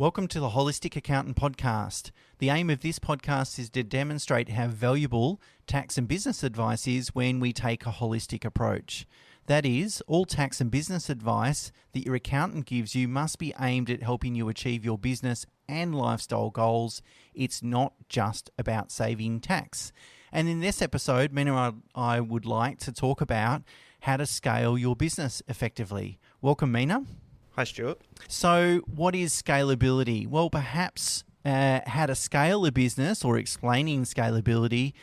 Welcome to the Holistic Accountant Podcast. The aim of this podcast is to demonstrate how valuable tax and business advice is when we take a holistic approach. That is, all tax and business advice that your accountant gives you must be aimed at helping you achieve your business and lifestyle goals. It's not just about saving tax. And in this episode, Mena and I would like to talk about how to scale your business effectively. Welcome, Mena. Hi, Stuart. So what is scalability? Well, perhaps how to scale a business or explaining scalability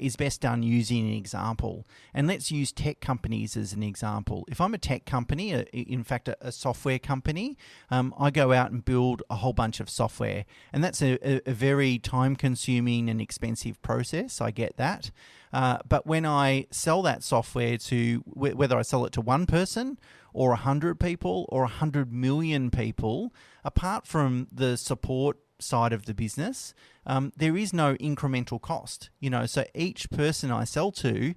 is best done using an example. And let's use tech companies as an example. If I'm a tech company, in fact, a software company, I go out and build a whole bunch of software. And that's a very time-consuming and expensive process. I get that. But when I sell that software to, whether I sell it to one person or 100 people or 100 million people, apart from the support side of the business, there is no incremental cost. So each person I sell to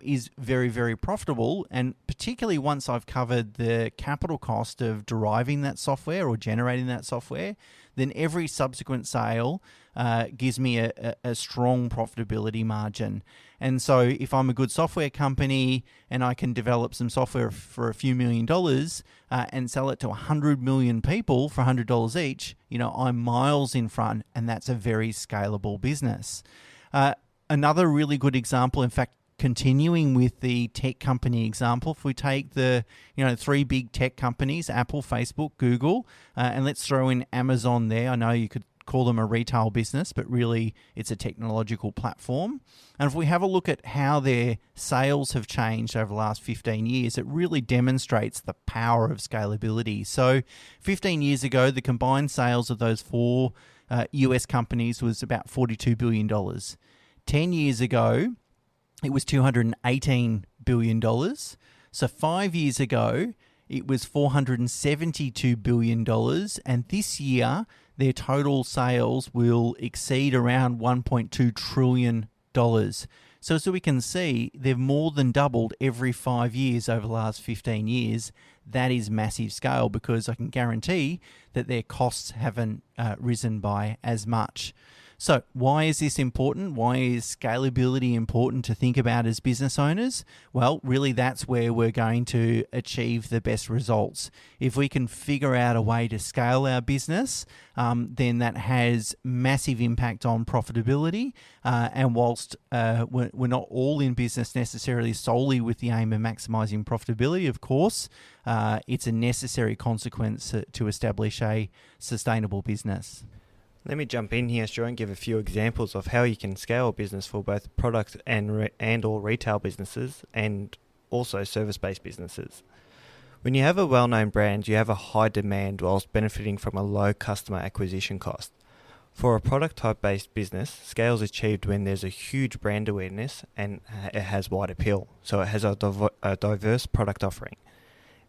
is very, very profitable. And particularly once I've covered the capital cost of deriving that software or generating that software, then every subsequent sale gives me a strong profitability margin. And so if I'm a good software company and I can develop some software for a few $1,000,000 and sell it to 100 million people for $100 each, I'm miles in front, and that's a very scalable business. Another really good example, in fact, continuing with the tech company example, if we take the three big tech companies, Apple, Facebook, Google, and let's throw in Amazon there. I know you could call them a retail business, but really it's a technological platform. And if we have a look at how their sales have changed over the last 15 years, it really demonstrates the power of scalability. So 15 years ago, the combined sales of those four US companies was about $42 billion. 10 years ago, it was $218 billion. So 5 years ago, it was $472 billion. And this year, their total sales will exceed around $1.2 trillion. So as we can see, they've more than doubled every 5 years over the last 15 years. That is massive scale, because I can guarantee that their costs haven't risen by as much. So why is this important? Why is scalability important to think about as business owners? Well, really that's where we're going to achieve the best results. If we can figure out a way to scale our business, then that has massive impact on profitability. And whilst we're not all in business necessarily solely with the aim of maximizing profitability, of course, it's a necessary consequence to establish a sustainable business. Let me jump in here, Stuart, and give a few examples of how you can scale a business for both product and or retail businesses, and also service-based businesses. When you have a well-known brand, you have a high demand whilst benefiting from a low customer acquisition cost. For a product type-based business, scale is achieved when there's a huge brand awareness and it has wide appeal, so it has a diverse product offering.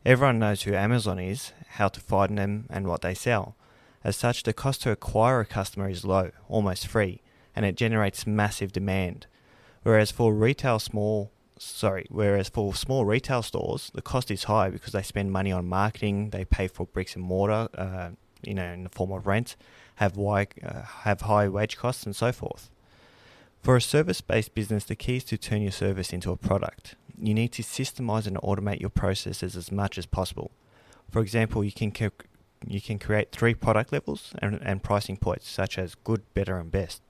Everyone knows who Amazon is, how to find them, and what they sell. As such, the cost to acquire a customer is low, almost free, and it generates massive demand. Whereas for small retail stores, the cost is high because they spend money on marketing, they pay for bricks and mortar, in the form of rent, have high wage costs, and so forth. For a service-based business, the key is to turn your service into a product. You need to systemize and automate your processes as much as possible. For example, you can create 3 product levels and pricing points, such as good, better, and best.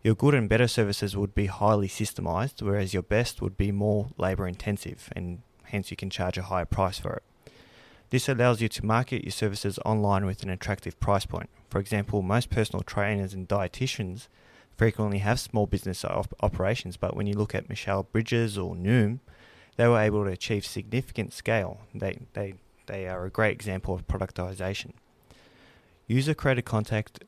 Your good and better services would be highly systemized, whereas your best would be more labor intensive, and hence you can charge a higher price for it. This allows you to market your services online with an attractive price point. For example, most personal trainers and dietitians frequently have small business operations, but when you look at Michelle Bridges or Noom, they were able to achieve significant scale. They are a great example of productisation. User-created content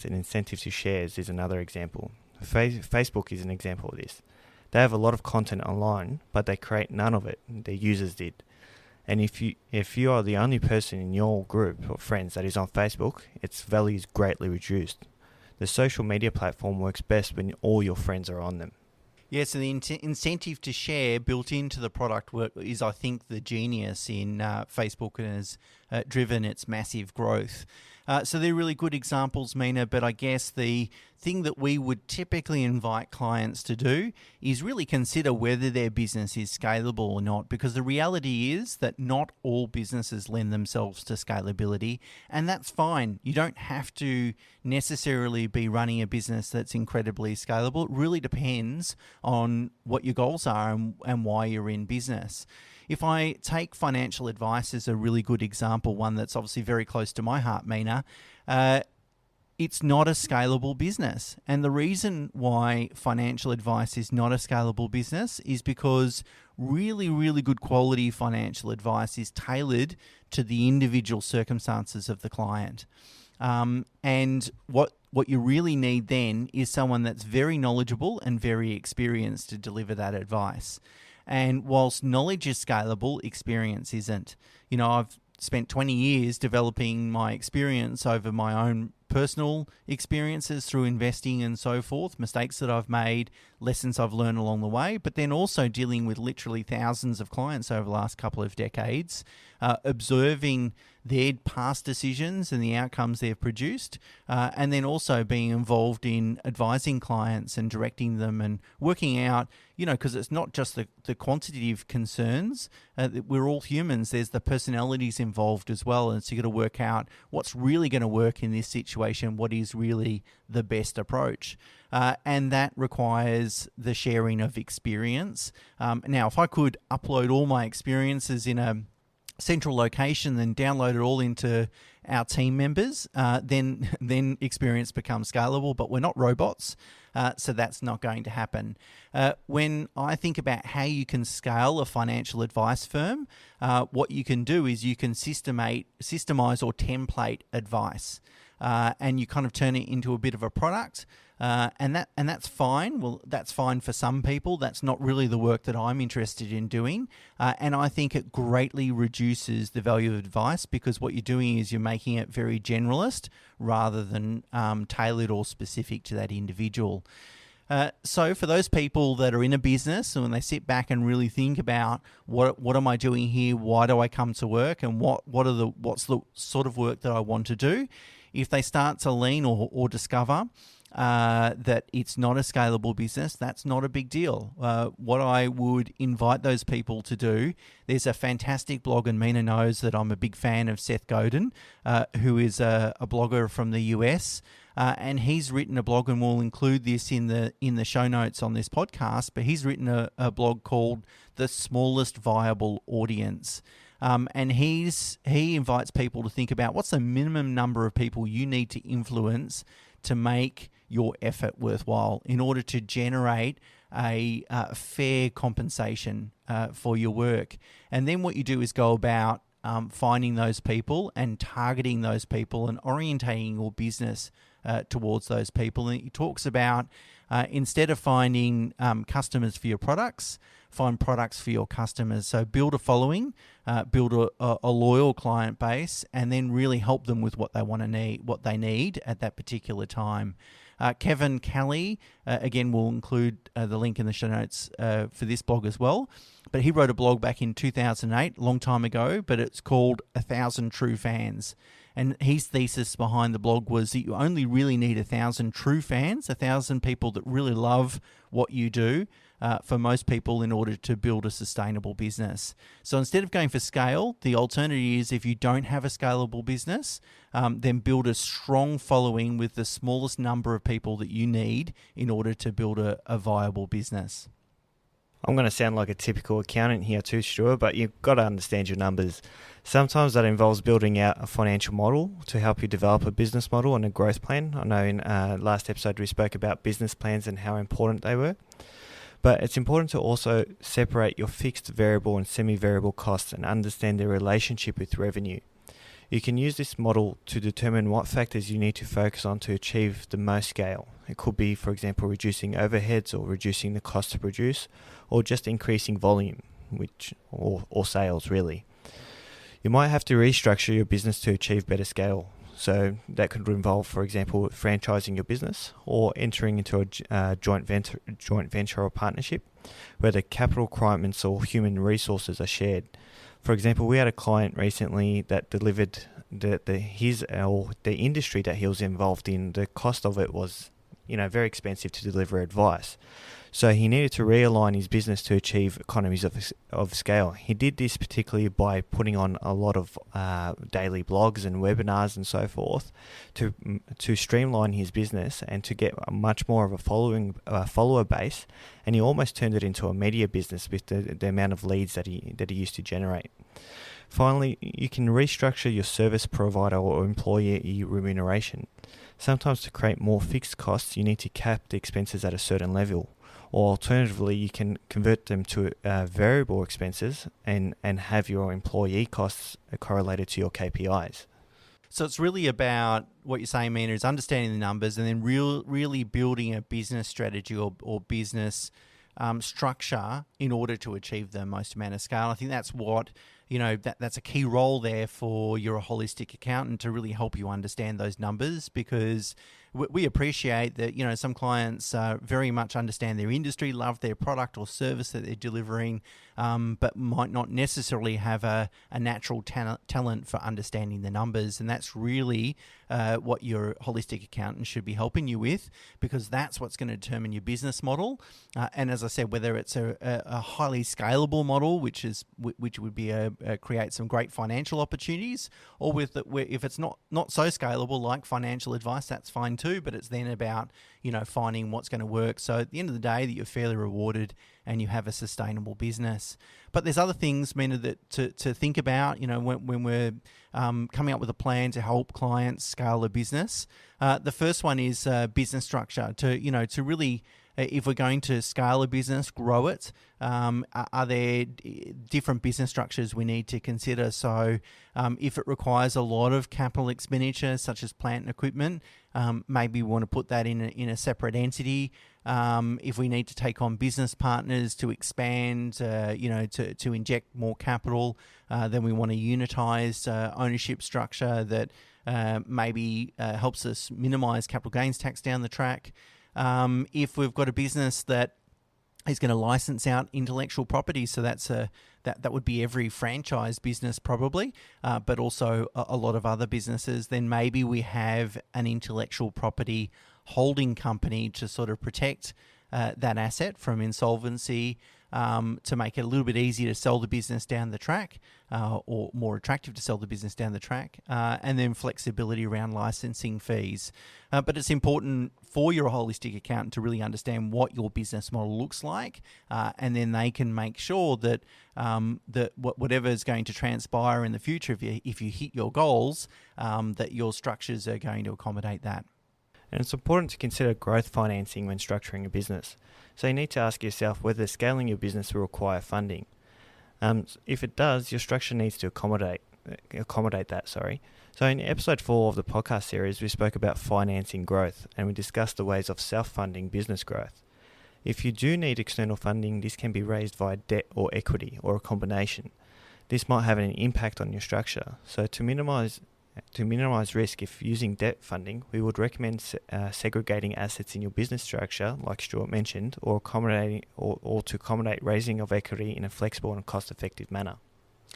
and incentives to shares is another example. Facebook is an example of this. They have a lot of content online, but they create none of it. Their users did. And if you are the only person in your group of friends that is on Facebook, its value is greatly reduced. The social media platform works best when all your friends are on them. Yeah, so the incentive to share built into the product is, I think, the genius in Facebook and has driven its massive growth. So they're really good examples, Mena, but I guess the thing that we would typically invite clients to do is really consider whether their business is scalable or not, because the reality is that not all businesses lend themselves to scalability, and that's fine. You don't have to necessarily be running a business that's incredibly scalable. It really depends on what your goals are and why you're in business. If I take financial advice as a really good example, one that's obviously very close to my heart, Mena, it's not a scalable business. And the reason why financial advice is not a scalable business is because really, really good quality financial advice is tailored to the individual circumstances of the client. And what you really need then is someone that's very knowledgeable and very experienced to deliver that advice. And whilst knowledge is scalable, experience isn't. You know, I've spent 20 years developing my experience over my own personal experiences through investing and so forth, mistakes that I've made, lessons I've learned along the way, but then also dealing with literally thousands of clients over the last couple of decades, observing their past decisions and the outcomes they've produced, and then also being involved in advising clients and directing them and working out, you know, because it's not just the quantitative concerns, we're all humans, there's the personalities involved as well, and so you've got to work out what's really going to work in this situation, what is really the best approach. And that requires the sharing of experience. Now, if I could upload all my experiences in a central location and download it all into our team members, then experience becomes scalable, but we're not robots, so that's not going to happen. When I think about how you can scale a financial advice firm, what you can do is you can systemize or template advice, and you kind of turn it into a bit of a product. And that's fine. Well, that's fine for some people. That's not really the work that I'm interested in doing. And I think it greatly reduces the value of advice, because what you're doing is you're making it very generalist rather than tailored or specific to that individual. So for those people that are in a business and when they sit back and really think about what am I doing here, why do I come to work, and what's the sort of work that I want to do, if they start to lean or discover that it's not a scalable business, that's not a big deal. What I would invite those people to do, there's a fantastic blog, and Mena knows that I'm a big fan of Seth Godin, who is a blogger from the US, and he's written a blog, and we'll include this in the show notes on this podcast, but he's written a blog called The Smallest Viable Audience. And he invites people to think about what's the minimum number of people you need to influence to make your effort worthwhile in order to generate a fair compensation for your work. And then what you do is go about finding those people and targeting those people and orientating your business towards those people. And he talks about instead of finding customers for your products, find products for your customers. So build a following, build a loyal client base, and then really help them with what they need at that particular time. Kevin Kelly, again, we'll include the link in the show notes for this blog as well. But he wrote a blog back in 2008, a long time ago, but it's called 1,000 True Fans. And his thesis behind the blog was that you only really need 1,000 true fans, 1,000 people that really love what you do, for most people in order to build a sustainable business. So instead of going for scale, the alternative is if you don't have a scalable business, then build a strong following with the smallest number of people that you need in order to build a viable business. I'm going to sound like a typical accountant here too, Stuart, but you've got to understand your numbers. Sometimes that involves building out a financial model to help you develop a business model and a growth plan. I know in last episode we spoke about business plans and how important they were. But it's important to also separate your fixed, variable and semi-variable costs and understand their relationship with revenue. You can use this model to determine what factors you need to focus on to achieve the most scale. It could be, for example, reducing overheads or reducing the cost to produce, or just increasing volume, or sales really. You might have to restructure your business to achieve better scale. So that could involve, for example, franchising your business or entering into a joint venture or partnership where the capital requirements or human resources are shared. For example, we had a client recently that delivered the industry that he was involved in. The cost of it was, very expensive to deliver advice. So he needed to realign his business to achieve economies of scale. He did this particularly by putting on a lot of daily blogs and webinars and so forth to streamline his business and to get much more of a follower base. And he almost turned it into a media business with the amount of leads that he used to generate. Finally, you can restructure your service provider or employee remuneration. Sometimes to create more fixed costs, you need to cap the expenses at a certain level. Or alternatively, you can convert them to variable expenses and have your employee costs correlated to your KPIs. So it's really about what you're saying, Mena, is understanding the numbers and then really building a business strategy or business structure in order to achieve the most amount of scale. I think that's what, that's a key role there for your holistic accountant to really help you understand those numbers, because we appreciate that, some clients very much understand their industry, love their product or service that they're delivering, but might not necessarily have a natural talent for understanding the numbers. And that's really what your holistic accountant should be helping you with, because that's what's going to determine your business model. And as I said, whether it's a highly scalable model, which would be create some great financial opportunities, or if it's not so scalable like financial advice, that's fine too, but it's then about finding what's going to work, so at the end of the day that you're fairly rewarded and you have a sustainable business. But there's other things, Mena, that to think about when we're coming up with a plan to help clients scale a business. The first one is business structure. To really, if we're going to scale a business, grow it, are there different business structures we need to consider? So if it requires a lot of capital expenditure, such as plant and equipment, maybe we want to put that in a separate entity. If we need to take on business partners to expand, to inject more capital, then we want a unitized ownership structure that maybe helps us minimize capital gains tax down the track. If we've got a business that is going to license out intellectual property, so that would be every franchise business probably, but also a lot of other businesses, then maybe we have an intellectual property holding company to sort of protect that asset from insolvency, to make it a little bit easier to sell the business down the track, or more attractive to sell the business down the track, and then flexibility around licensing fees. But it's important for your holistic accountant to really understand what your business model looks like, and then they can make sure that whatever is going to transpire in the future, if you hit your goals, that your structures are going to accommodate that. And it's important to consider growth financing when structuring a business. So you need to ask yourself whether scaling your business will require funding. If it does, your structure needs to accommodate that. So in episode 4 of the podcast series, we spoke about financing growth, and we discussed the ways of self-funding business growth. If you do need external funding, this can be raised via debt or equity, or a combination. This might have an impact on your structure. So to minimize risk, if using debt funding, we would recommend segregating assets in your business structure, like Stuart mentioned, or to accommodate raising of equity in a flexible and cost-effective manner.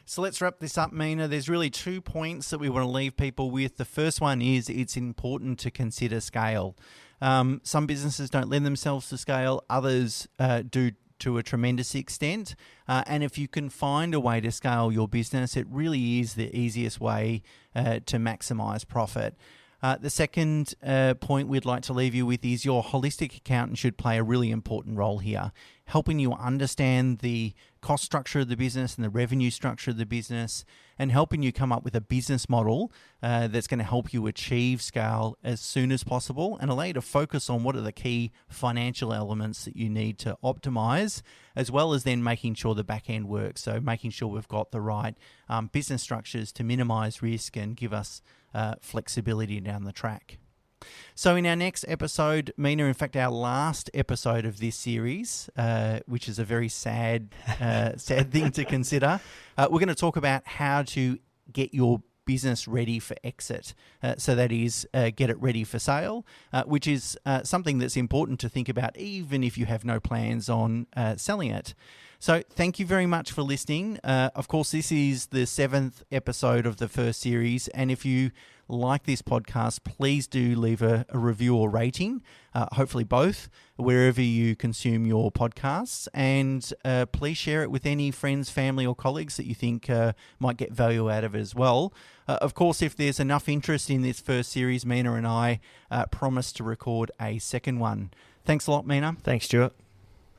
So let's wrap this up, Mena. There's really 2 points that we want to leave people with. The first one is it's important to consider scale. Some businesses don't lend themselves to scale, others do to a tremendous extent. And if you can find a way to scale your business, it really is the easiest way to maximize profit. The second point we'd like to leave you with is your holistic accountant should play a really important role here, helping you understand the cost structure of the business and the revenue structure of the business, and helping you come up with a business model that's going to help you achieve scale as soon as possible and allow you to focus on what are the key financial elements that you need to optimize, as well as then making sure the back end works. So making sure we've got the right business structures to minimize risk and give us flexibility down the track. So in our next episode, Mena, in fact, our last episode of this series, which is a very sad thing to consider, we're going to talk about how to get your business ready for exit. So that is, get it ready for sale, which is something that's important to think about even if you have no plans on selling it. So thank you very much for listening. Of course, this is the 7th episode of the first series. And if you like this podcast, please do leave a review or rating, hopefully both, wherever you consume your podcasts. And please share it with any friends, family or colleagues that you think might get value out of it as well. Of course, if there's enough interest in this first series, Mena and I promise to record a second one. Thanks a lot, Mena. Thanks, Stuart.